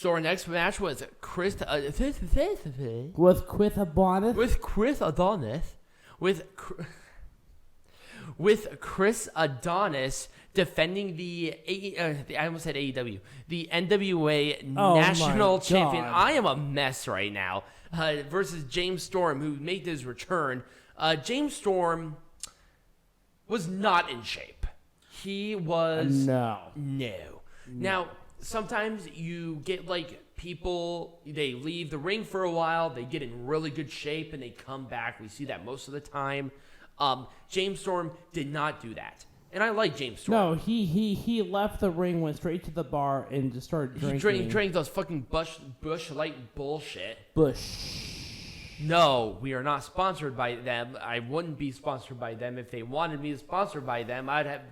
So our next match was Chris Adonis defending the I almost said AEW, the NWA National Champion. I am a mess right now. Versus James Storm, who made his return. James Storm was not in shape. He was no. Now, sometimes you get like people, they leave the ring for a while, they get in really good shape, and they come back. We see that most of the time. James Storm did not do that. And I like James Storm. No, he left the ring, went straight to the bar, and just started drinking. He drank those fucking Bush Light bullshit. No, we are not sponsored by them. I wouldn't be sponsored by them. If they wanted me to sponsor by them, I'd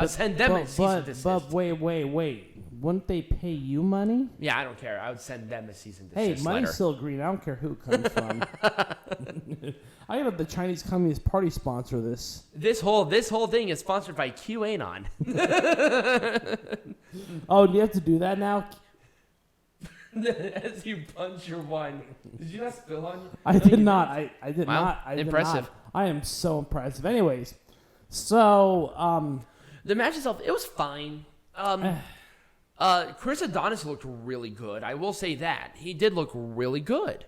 send them a cease and desist. But wait. Wouldn't they pay you money? Yeah, I don't care. I would send them a cease and desist. Hey, money's still green. I don't care who it comes from. I gotta have the Chinese Communist Party sponsor this. This whole thing is sponsored by QAnon. Oh, do you have to do that now? As you punch your wine. Did you not spill on you? I did not. I did not. Impressive. I am so impressive. Anyways, so the match itself, it was fine. Chris Adonis looked really good. I will say that. He did look really good.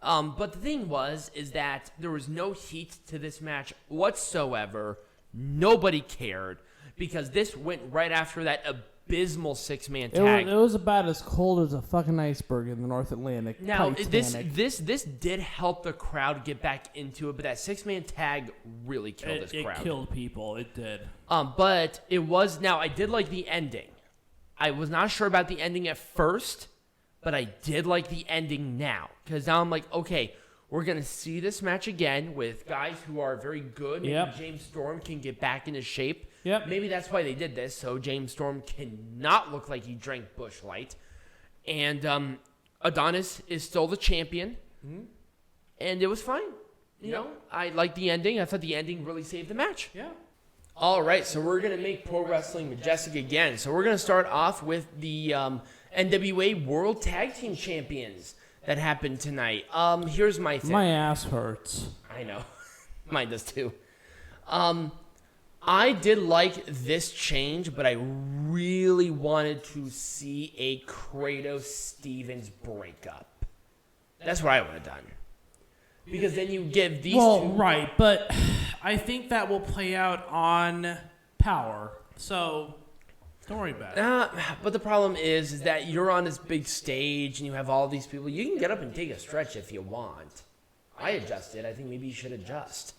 But the thing is that there was no heat to this match whatsoever. Nobody cared because this went right after that abysmal six-man tag. It was about as cold as a fucking iceberg in the North Atlantic. Now, this did help the crowd get back into it, but that six-man tag really killed this crowd. It killed people. It did. But it was... Now, I did like the ending. I was not sure about the ending at first, but I did like the ending now. Because now I'm like, okay, we're going to see this match again with guys who are very good. Maybe James Storm can get back into shape. Yep. Maybe that's why they did this, so James Storm cannot look like he drank Busch Light. And Adonis is still the champion. Mm-hmm. And it was fine. You know, I liked the ending. I thought the ending really saved the match. Yeah. All right, so we're going to make Pro Wrestling majestic again. So we're going to start off with the NWA World Tag Team Champions that happened tonight. Here's my thing. My ass hurts. I know. Mine does too. I did like this change, but I really wanted to see a Kratos-Stevens breakup. That's what I would have done. Because then you give these two... Well, right, but I think that will play out on Power. So, don't worry about it. But the problem is that you're on this big stage and you have all these people. You can get up and take a stretch if you want. I adjusted. I think maybe you should adjust.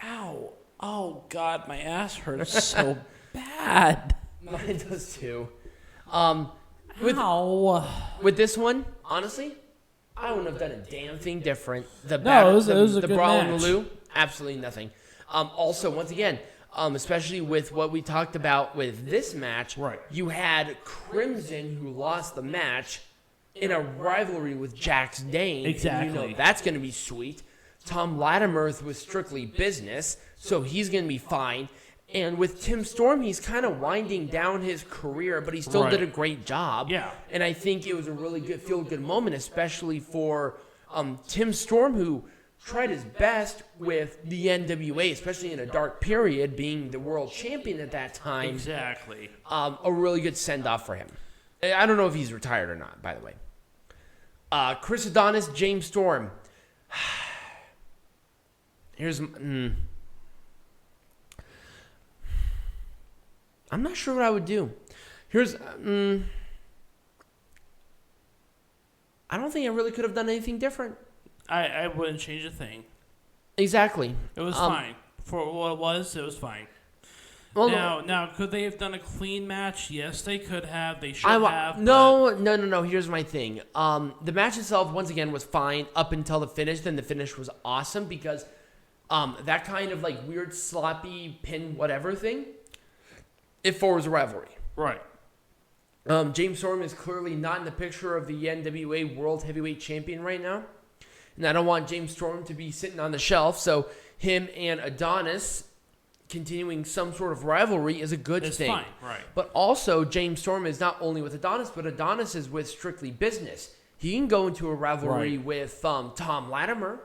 Ow. Oh, God, my ass hurts so bad. Mine does too. With this one, honestly, I wouldn't have done a damn thing different. It was a good Brawl match. and Lou, absolutely nothing. Also, once again, especially with what we talked about with this match, right. You had Crimson, who lost the match, in a rivalry with Jax Dane. Exactly. And you know that's going to be sweet. Thom Latimer was strictly business, so he's going to be fine. And with Tim Storm, he's kind of winding down his career, but he still did a great job. Yeah. And I think it was a really good, feel-good moment, especially for Tim Storm, who tried his best with the NWA, especially in a dark period, being the world champion at that time. Exactly. A really good send-off for him. I don't know if he's retired or not, by the way. Chris Adonis, James Storm. Here's... I'm not sure what I would do. Here's... I don't think I really could have done anything different. I wouldn't change a thing. Exactly. It was fine. For what it was fine. Well, now, could they have done a clean match? Yes, they could have. They should have. No. Here's my thing. The match itself, once again, was fine up until the finish. Then the finish was awesome because that kind of like weird sloppy pin whatever thing, it forwards a rivalry. Right. James Storm is clearly not in the picture of the NWA World Heavyweight Champion right now. And I don't want James Storm to be sitting on the shelf. So him and Adonis continuing some sort of rivalry is a good thing. Fine, right. But also, James Storm is not only with Adonis, but Adonis is with Strictly Business. He can go into a rivalry with Thom Latimer,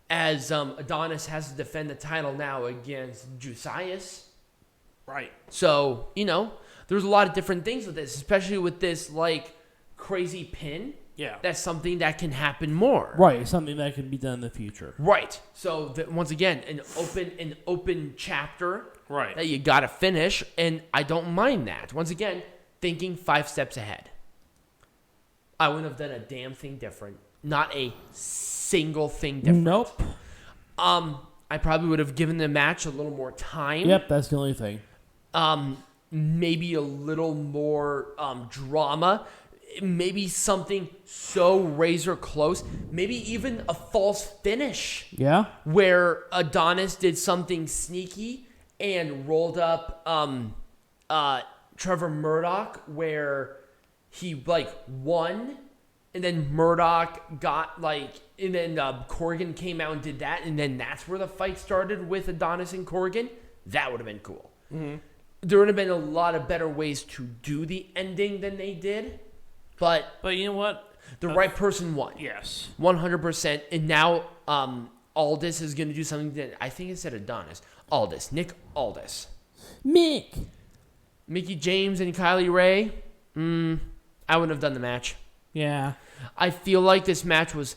as Adonis has to defend the title now against Jusias. Right. So, there's a lot of different things with this, especially with this, crazy pin. Yeah. That's something that can happen more. Right. Something that can be done in the future. Right. So, once again, an open chapter that you got to finish, and I don't mind that. Once again, thinking 5 steps ahead. I wouldn't have done a damn thing different. Not a single thing different. Nope. I probably would have given the match a little more time. Yep, that's the only thing. Maybe a little more drama. Maybe something so razor close. Maybe even a false finish. Yeah. Where Adonis did something sneaky and rolled up Trevor Murdoch, where he won, and then Murdoch got and then Corgan came out and did that, and then that's where the fight started with Adonis and Corgan. That would have been cool. Mm-hmm. There would have been a lot of better ways to do the ending than they did, but you know what? The right person won. Yes, 100%. And now Aldis is going to do something that I think it said Adonis. Nick Aldis, Mickie James and Kylie Ray. I wouldn't have done the match. Yeah. I feel like this match was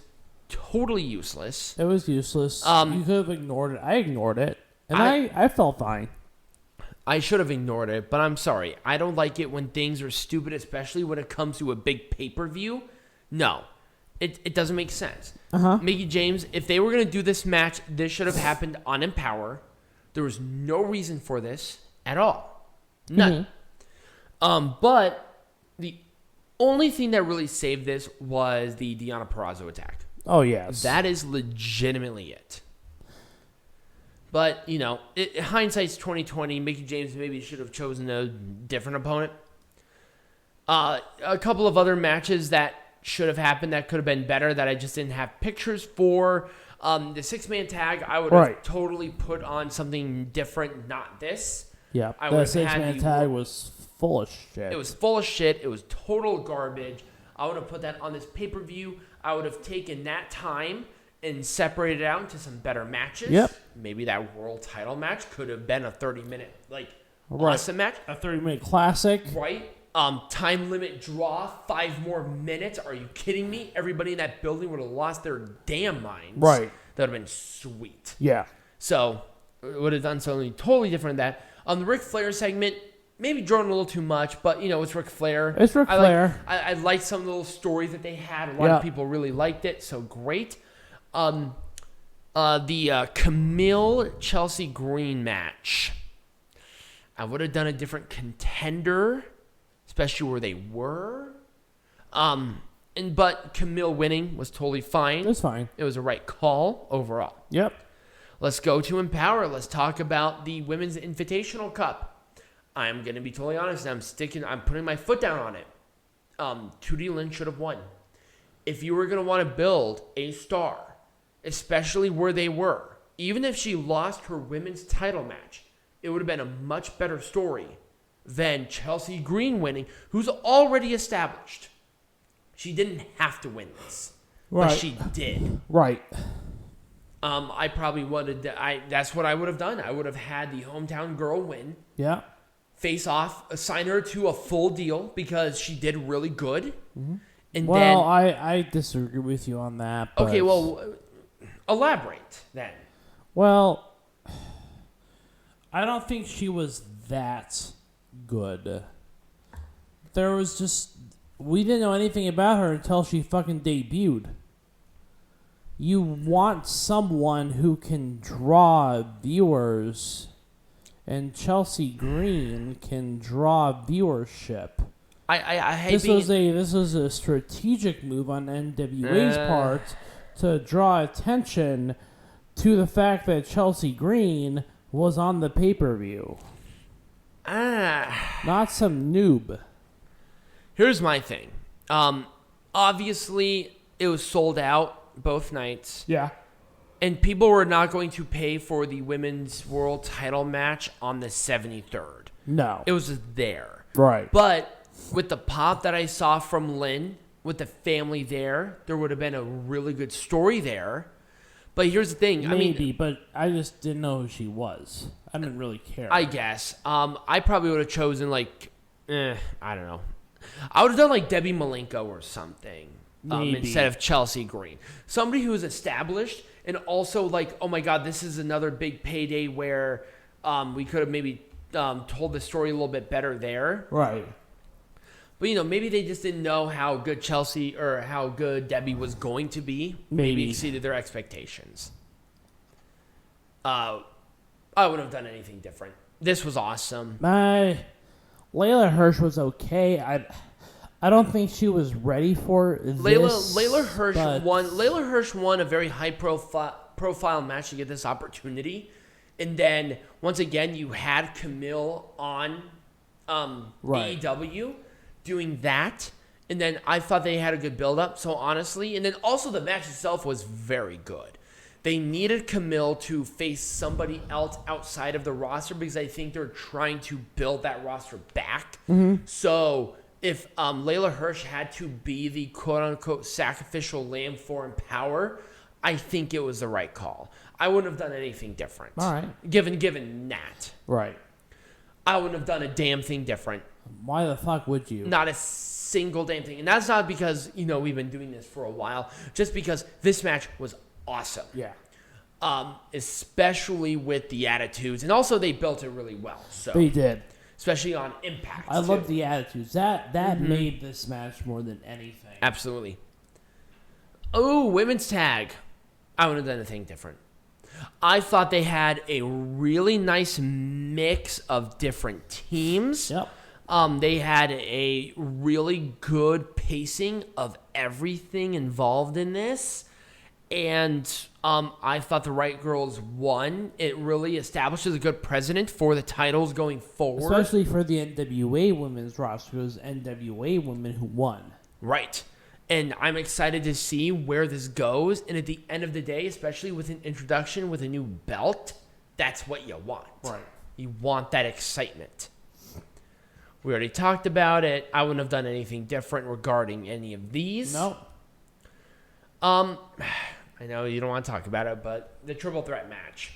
totally useless. It was useless. You could have ignored it. I ignored it. And I felt fine. I should have ignored it, but I'm sorry. I don't like it when things are stupid, especially when it comes to a big pay-per-view. No. It doesn't make sense. Mickie James, if they were going to do this match, this should have happened on Empower. There was no reason for this at all. None. But the only thing that really saved this was the Deonna Purrazzo attack. Oh, yes. That is legitimately it. But, hindsight's 2020. Mickie James maybe should have chosen a different opponent. A couple of other matches that should have happened that could have been better that I just didn't have pictures for. The 6-man tag, I would have totally put on something different, not this. Yeah, the 6-man tag was full of shit. It was full of shit. It was total garbage. I would have put that on this pay-per-view. I would have taken that time and separated it out into some better matches. Yep. Maybe that world title match could have been a 30-minute, awesome match. A 30-minute classic. Right. Time limit draw, 5 more minutes. Are you kidding me? Everybody in that building would have lost their damn minds. Right. That would have been sweet. Yeah. So, would have done something totally different than that. The Ric Flair segment, maybe drawn a little too much, but, it's Ric Flair. It's Ric Flair. I liked some of the little stories that they had. A lot of people really liked it, so great. The Kamille Chelsea Green match. I would have done a different contender, especially where they were. But Kamille winning was totally fine. It was fine. It was a right call overall. Yep. Let's go to Empower. Let's talk about the Women's Invitational Cup. I'm going to be totally honest. I'm putting my foot down on it. Tootie Lynn should have won. If you were going to want to build a star, especially where they were, even if she lost her women's title match, it would have been a much better story than Chelsea Green winning, who's already established. She didn't have to win this, but she did. Right. I probably wanted to, that's what I would have done. I would have had the hometown girl win. Yeah. Face off, assign her to a full deal because she did really good. Mm-hmm. And I disagree with you on that. But... Okay, well, elaborate then. Well, I don't think she was that good. There was just... We didn't know anything about her until she fucking debuted. You want someone who can draw viewers, and Chelsea Green can draw viewership. I hate this was a strategic move on NWA's part to draw attention to the fact that Chelsea Green was on the pay-per-view. Not some noob. Here's my thing. Obviously, it was sold out both nights. Yeah. And people were not going to pay for the women's world title match on the 73rd. No. It was just there. Right. But with the pop that I saw from Lynn, with the family there would have been a really good story there. But here's the thing. Maybe, but I just didn't know who she was. I didn't really care. I guess. I probably would have chosen, I don't know. I would have done, Debbie Malenko or something instead of Chelsea Green. Somebody who is established and also, oh, my God, this is another big payday where we could have maybe told the story a little bit better there. Right. But, maybe they just didn't know how good Chelsea or how good Debbie was going to be. Maybe exceeded their expectations. I wouldn't have done anything different. This was awesome. Layla Hirsch was okay. I don't think she was ready for this. Layla Hirsch won a very high profile match to get this opportunity. And then, once again, you had Kamille on AEW doing that. And then I thought they had a good build-up. So, honestly, and then also the match itself was very good. They needed Kamille to face somebody else outside of the roster because I think they're trying to build that roster back. Mm-hmm. So, if Layla Hirsch had to be the quote-unquote sacrificial lamb for Empower, I think it was the right call. I wouldn't have done anything different. All right. Given that. Right. I wouldn't have done a damn thing different. Why the fuck would you? Not a single damn thing. And that's not because, we've been doing this for a while. Just because this match was awesome. Yeah. Especially with the attitudes. And also they built it really well. So they did. Especially on Impact. I love the attitudes. That made this match more than anything. Absolutely. Oh, women's tag. I wouldn't have done anything different. I thought they had a really nice mix of different teams. Yep. They had a really good pacing of everything involved in this. And I thought the Right Girls won. It really establishes a good precedent for the titles going forward. Especially for the NWA women's roster. It was NWA women who won. Right. And I'm excited to see where this goes. And at the end of the day, especially with an introduction with a new belt, that's what you want. Right. You want that excitement. We already talked about it. I wouldn't have done anything different regarding any of these. No. I know you don't want to talk about it, but the triple threat match.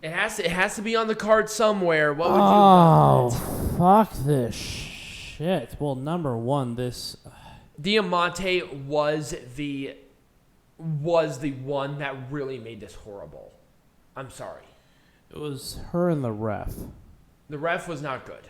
It has to be on the card somewhere. What would you have done? Fuck this shit. Well, number one, this Diamante was the one that really made this horrible. I'm sorry. It was her and the ref. The ref was not good.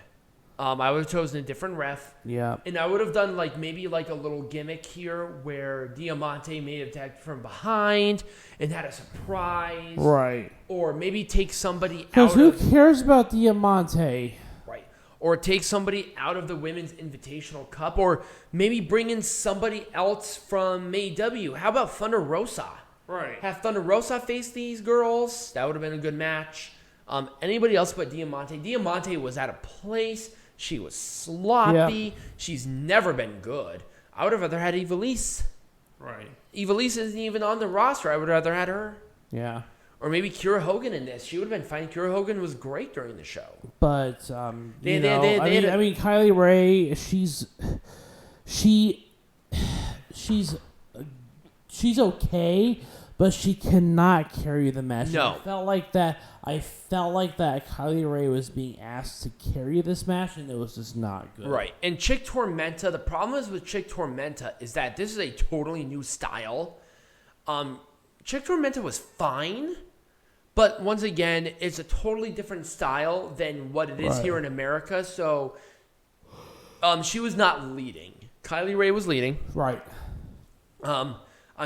I would have chosen a different ref. Yeah. And I would have done maybe a little gimmick here where Diamante may have attacked from behind and had a surprise. Right. Or maybe take somebody out Because who cares about Diamante? Right. Or take somebody out of the Women's Invitational Cup. Or maybe bring in somebody else from AEW. How about Thunder Rosa? Right. Have Thunder Rosa face these girls. That would have been a good match. Anybody else but Diamante. Diamante was out of place. She was sloppy. Yeah. She's never been good. I would have rather had Ivelisse. Right. Ivelisse isn't even on the roster. I would rather had her. Yeah. Or maybe Kira Hogan in this. She would have been fine. Kira Hogan was great during the show. But I mean, Kylie Ray, she's okay, but she cannot carry the match. No. I felt like that Kylie Ray was being asked to carry this match, and it was just not good. Right. And Chick Tormenta, the problem is with Chick Tormenta is that this is a totally new style. Chick Tormenta was fine, but once again, it's a totally different style than what it is here in America. So she was not leading. Kylie Ray was leading. Right. I'm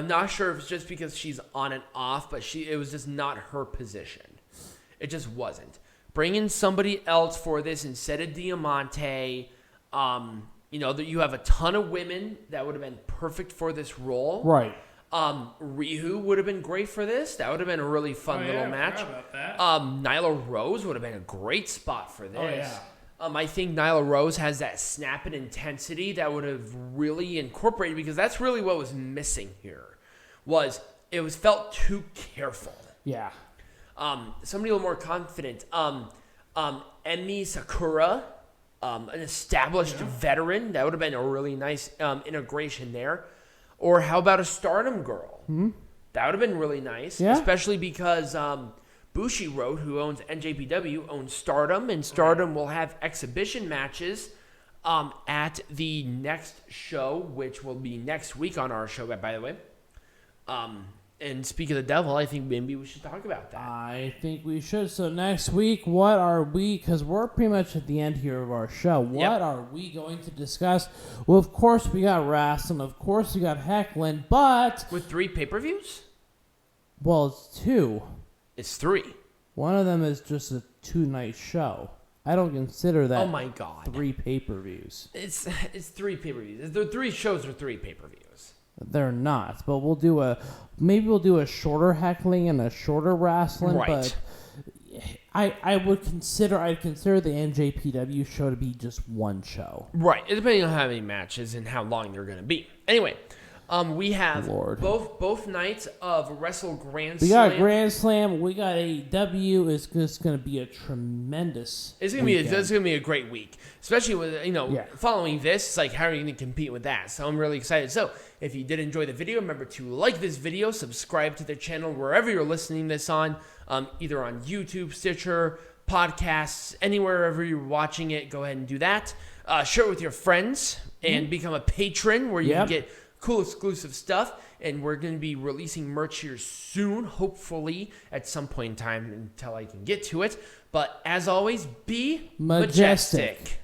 not sure if it's just because she's on and off, but it was just not her position. It just wasn't. Bring in somebody else for this instead of Diamante. You have a ton of women that would have been perfect for this role. Right. Rihu would have been great for this. That would have been a really fun little match. About that. Nyla Rose would have been a great spot for this. Oh, yeah. I think Nyla Rose has that snap and intensity that would have really incorporated, because that's really what was missing here. Was it was felt too careful. Yeah. Somebody a little more confident. Emi Sakura, an established veteran. That would have been a really nice integration there. Or how about a Stardom girl? Hmm? That would have been really nice, especially because Bushiroad, who owns NJPW, owns Stardom, and Stardom will have exhibition matches at the next show, which will be next week on our show, by the way. And speak of the devil, I think maybe we should talk about that. I think we should. So next week, what are we, because we're pretty much at the end here of our show, what are we going to discuss? Well, of course, we got wrestling. Of course, we got heckling, but... With 3 pay-per-views? Well, it's 2. It's 3. One of them is just a 2-night show. I don't consider that 3 pay-per-views. It's 3 pay-per-views. The 3 shows are 3 pay-per-views. They're not, but we'll do a shorter heckling and a shorter wrestling. Right. But I'd consider the NJPW show to be just one show. Right, depending on how many matches and how long they're going to be. Anyway, we have both nights of Wrestle Grand Slam. We got Grand Slam. We got AEW. It's just going to be a tremendous. It's going to be a great week, especially with following this. It's like, how are you going to compete with that? So I'm really excited. So if you did enjoy the video, remember to like this video, subscribe to the channel wherever you're listening this on, either on YouTube, Stitcher, podcasts, anywhere you're watching it. Go ahead and do that. Share it with your friends and become a patron where you can get cool exclusive stuff, and we're going to be releasing merch here soon, hopefully at some point in time until I can get to it. But as always, be majestic.